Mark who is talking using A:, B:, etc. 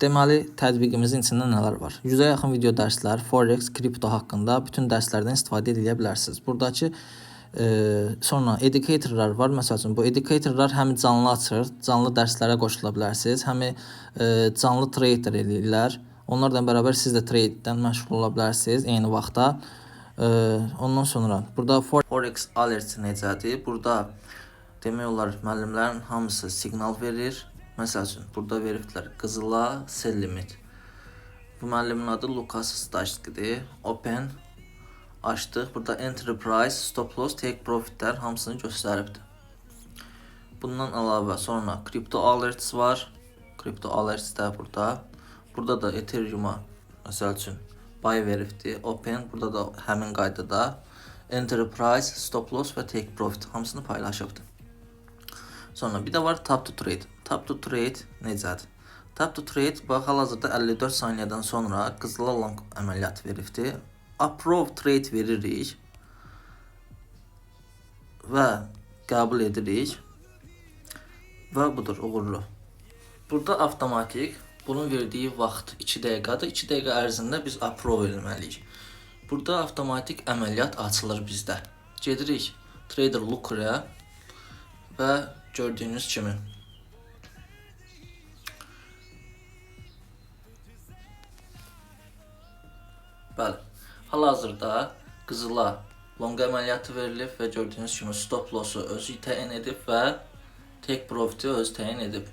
A: Deməli, tətbiqimizin içində nələr var? 100-ə yaxın video dərslər, Forex, kripto haqqında bütün dərslərdən istifadə edə bilərsiniz. Buradakı sonra educatorlar var. Məsəl üçün bu educatorlar həm canlı açır, canlı dərslərə qoşula bilərsiniz, həm canlı trader eləyirlər. Onlarla bərabər siz də tradedən məşğul ola bilərsiniz eyni vaxtda. Ondan sonra burada Forex alert necədir? Burada demək olar müəllimlərin hamısı siqnal verir. Məsəl üçün burada veribdilər qızıla sell limit. Bu müəllimin adı Lukas Stajskidir. Open açdıq. Burada enterprise, stop loss, take profitlər hamısını göstəribdir. Bundan əlavə sonra crypto alerts var. Crypto alerts də burada. Burada da Ethereum-a məsəl üçün buy veribdir. Open burada da həmin qaydada enterprise, stop loss və take profit hamısını paylaşıbdır. Sonra bir də var tap to trade. Tap to trade necədir? Tap to trade bax hal-hazırda 54 saniyədən sonra qızıla long əməliyyat veribdir. Approve trade veririk və qəbul edirik və budur, uğurlu. Burada avtomatik bunun verdiyi vaxt 2 dəqiqədir. 2 dəqiqə ərzində biz approve etməliyik. Burada avtomatik əməliyyat açılır bizdə. Gedirik Trader Looker-a və gördüyünüz kimi bəli, hal-hazırda qızıla long əməliyyatı verilib və gördüyünüz kimi stop loss-u özü təyin edib və take profit-i özü təyin edib.